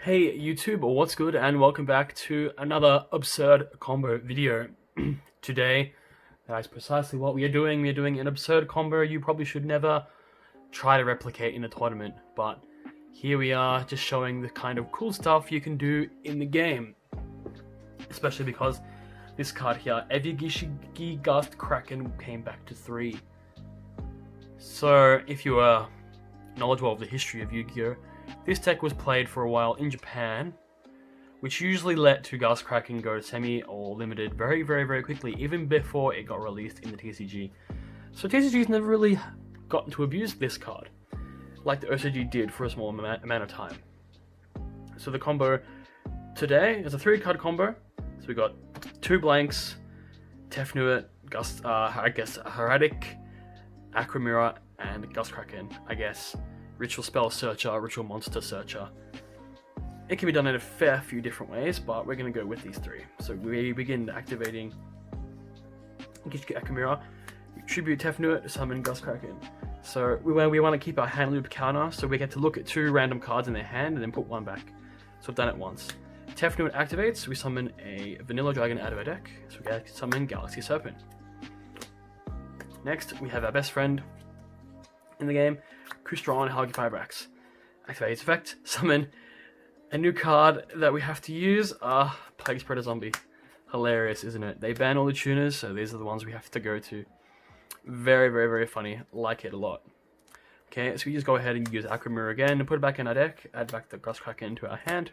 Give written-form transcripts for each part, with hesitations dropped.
Hey YouTube, what's good, and welcome back to another absurd combo video. Today, that is precisely what we are doing. We are doing an absurd combo you probably should never try to replicate in a tournament, but here we are just showing the kind of cool stuff you can do in the game. Especially because this card here, every Gishki Gust Kraken came back to 3. So if you are knowledgeable of the history of Yu-Gi-Oh! This deck was played for a while in Japan, which usually let 2 Gust Kraken go to semi or limited very quickly, even before it got released in the TCG. So TCG's never really gotten to abuse this card, like the OCG did for a small amount of time. So the combo today is a 3-card combo. So we got 2 blanks, Tefnuit, Hieratic, Aquamira, and Gust Kraken, I guess. Ritual Spell Searcher, Ritual Monster Searcher. It can be done in a fair few different ways, but we're going to go with these 3. So we begin activating Gishki Aquamira, we tribute Tefnuit, summon Gust Kraken. So we want to keep our hand loop counter, so we get to look at 2 random cards in their hand and then put 1 back. So we've done it once. Tefnuit activates, we summon a Vanilla Dragon out of our deck, so we get to summon Galaxy Serpent. Next, we have our best friend in the game, Crystron Halgifibrax. Activate its effect, summon a new card that we have to use, Plague Spreader Zombie. Hilarious, isn't it? They ban all the tuners, so these are the ones we have to go to. Very funny, like it a lot. Okay, so we just go ahead and use Aquamira again and put it back in our deck, add back the Gust Kraken into our hand.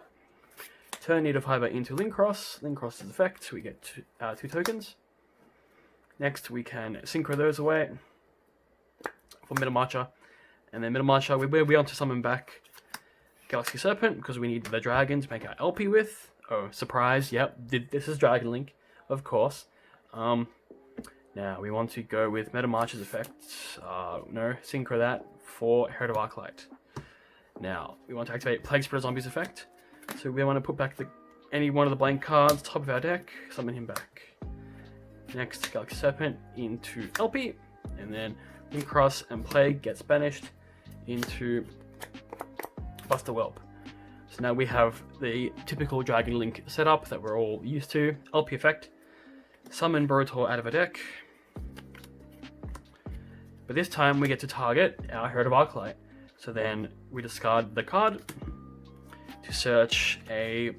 Turn Needle Fiber into Linkross. Linkross's effect, we get 2 tokens. Next, we can synchro those away for Middle Marcher. And then Middle Marcher, we want to summon back Galaxy Serpent because we need the dragon to make our LP with. Oh, surprise, yep, this is Dragon Link, of course. Now, we want to go with Middle Marcher's effect. No, synchro that for Heart of Arclight. Now, we want to activate Plague Spreader Zombie's effect. So we want to put back any one of the blank cards, top of our deck, summon him back. Next, Galaxy Serpent into LP, and then Linkross and Plague gets banished into Buster Whelp. So now we have the typical Dragon Link setup that we're all used to. LP effect, summon Borutor out of a deck. But this time we get to target our Heart of Arclight. So then we discard the card to search a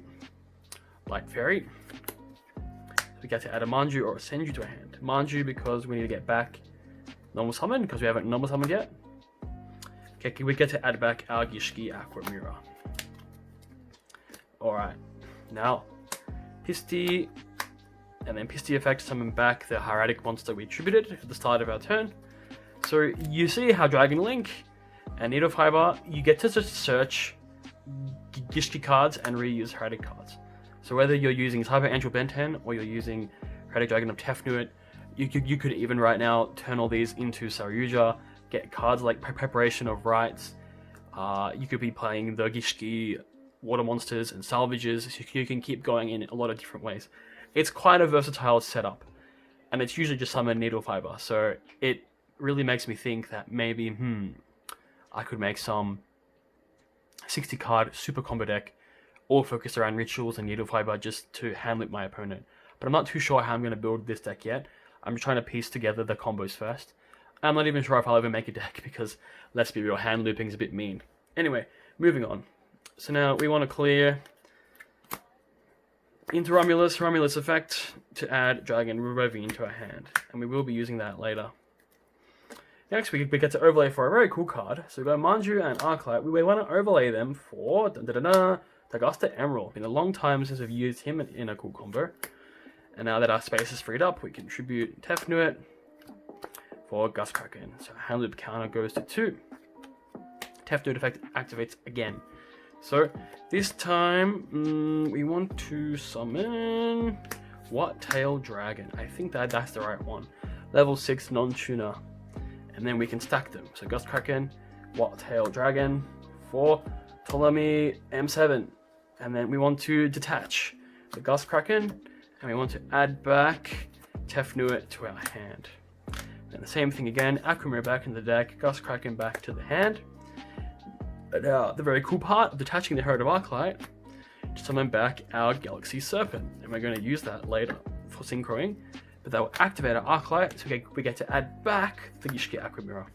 Light Fairy. We get to add a Manju or a Senju to a hand. Manju because we need to get back normal summon because we haven't normal summoned yet. Okay, we get to add back our Gishki Aquamira. Alright, now Pisty, and then Pisty effect summon back the Hieratic monster we tributed at the start of our turn. So you see how Dragon Link and Needle Fiber, you get to just search Gishki cards and reuse Hieratic cards. So whether you're using Cyber Angel Benten or you're using Hieratic Dragon of Tefnuit, you could even right now turn all these into Saryuja, get cards like Preparation of Rites. You could be playing the Gishki Water Monsters and Salvages, so you can keep going in a lot of different ways. It's quite a versatile setup, and it's usually just summon Needle Fiber, so it really makes me think that maybe, I could make some 60 card super combo deck all focused around rituals and Needle Fiber just to hand loop my opponent. But I'm not too sure how I'm going to build this deck yet. I'm trying to piece together the combos first. I'm not even sure if I'll ever make a deck because, let's be real, hand looping is a bit mean. Anyway, moving on. So now we want to clear into Romulus effect to add Dragon Ravine to our hand. And we will be using that later. Next, we get to overlay for a very cool card. So we got Manju and Arclight. We want to overlay them for Dagusta Emerald. It's been a long time since we've used him in a cool combo. And now that our space is freed up, we can tribute Tefnuit for Gust Kraken. So hand loop counter goes to 2. Tefnuit effect activates again. So this time we want to summon What Tail Dragon. I think that's the right one. Level 6 non-tuner. And then we can stack them. So Gust Kraken, What Tail Dragon for Ptolemy M7. And then we want to detach the Gust Kraken, and we want to add back Tefnuit to our hand. And the same thing again, Aquamira back in the deck, Gust Kraken back to the hand. Now, the very cool part of detaching the Heart of Arclight summon back our Galaxy Serpent, and we're going to use that later for synchroing, but that will activate our Arclight, so we get to add back the Gishki Aqua Mirror.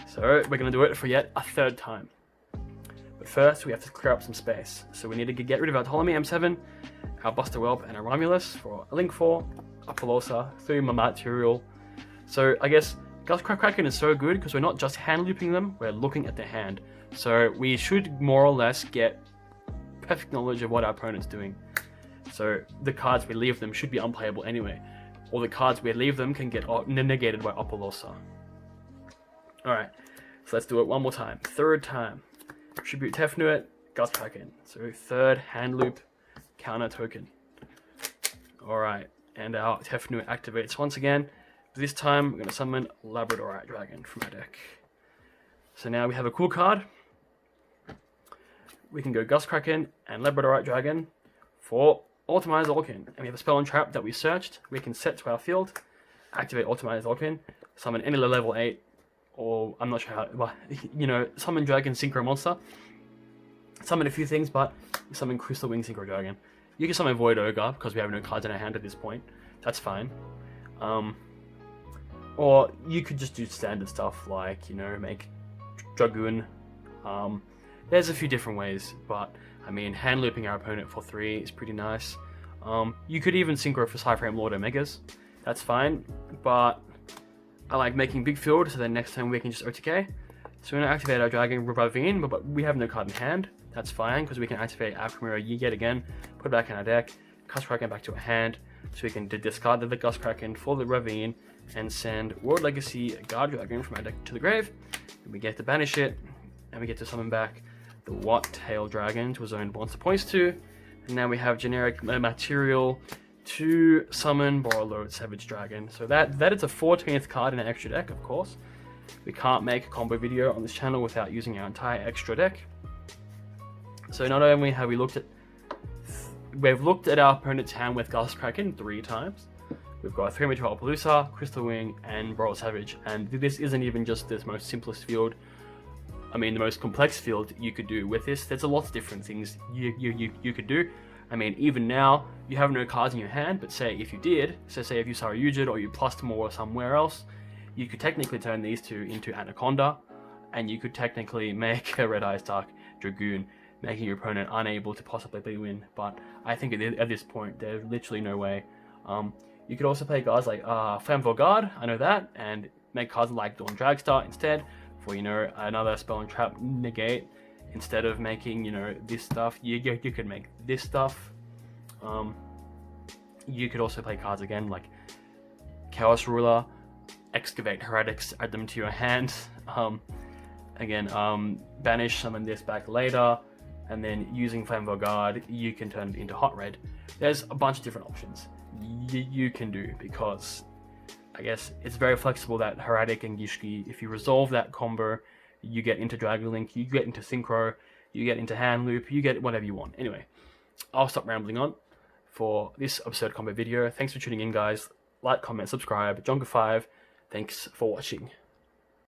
So we're going to do it for yet a third time. But first, we have to clear up some space. So we need to get rid of our Ptolemy M7, our Buster Whelp, and our Romulus for a Link 4, a Pelosa, 3 material. So I guess Kraken is so good because we're not just hand looping them, we're looking at their hand. So we should more or less get perfect knowledge of what our opponent's doing. So the cards we leave them should be unplayable anyway. Or the cards we leave them can get negated by Apollosa. Alright, so let's do it one more time. Third time. Tribute Tefnuit, Gust Kraken. So third hand loop, counter token. Alright, and our Tefnuit activates once again. This time we're going to summon Labradorite Dragon from our deck. So now we have a cool card. We can go Gust Kraken and Labradorite Dragon for Ultimate Zolkin. And we have a spell and trap that we searched. We can set to our field, activate Ultimate Zolkin, summon any level 8, or I'm not sure how, well, you know, summon Dragon Synchro Monster. Summon a few things, but summon Crystal Wing Synchro Dragon. You can summon Void Ogre because we have no cards in our hand at this point. That's fine. Or you could just do standard stuff like, you know, make Dragoon. There's a few different ways, but I mean, hand looping our opponent for 3 is pretty nice. You could even synchro for Cyframe Lord Omegas. That's fine, but I like making big field so then next time we can just OTK. So we're going to activate our Dragon Ravine, but we have no card in hand. That's fine, because we can activate Aqua Mirror yet again, put it back in our deck, Gust Kraken back to our hand, so we can discard the Gust Kraken for the Ravine, and send World Legacy Guard Dragon from our deck to the grave. And we get to banish it, and we get to summon back the Watt-Tail Dragon to a zone monster points to. And now we have generic material to summon Borreload Savage Dragon. So that is a 14th card in an extra deck, of course. We can't make a combo video on this channel without using our entire extra deck. So not only have we've looked at our opponent's hand with Gust Kraken 3 times. We've got 3 Material Palooza, Crystal Wing, and Borreload Savage. And this isn't even just this most simplest field. I mean, the most complex field you could do with this. There's a lot of different things you could do. I mean, even now, you have no cards in your hand, but say if you did, so say if you saw a Yugioh or you plussed more somewhere else, you could technically turn these two into Anaconda, and you could technically make a Red Eyes Dark Dragoon, making your opponent unable to possibly win. But I think at this point, there's literally no way. You could also play cards like Flamme Guard, I know that, and make cards like Dawn Dragstar instead, for, you know, another spell and trap negate. Instead of making, you know, this stuff, you could make this stuff. You could also play cards again like Chaos Ruler, Excavate Hieratic, add them to your hand. Banish, summon this back later, and then using Flame Guard, you can turn it into Hot Red. There's a bunch of different options you can do, because I guess it's very flexible, that Hieratic and Gishki. If you resolve that combo, you get into Dragon Link, you get into Synchro, you get into Hand Loop, you get whatever you want. Anyway, I'll stop rambling on for this absurd combo video. Thanks for tuning in, guys. Like, comment, subscribe. Jonka5, thanks for watching.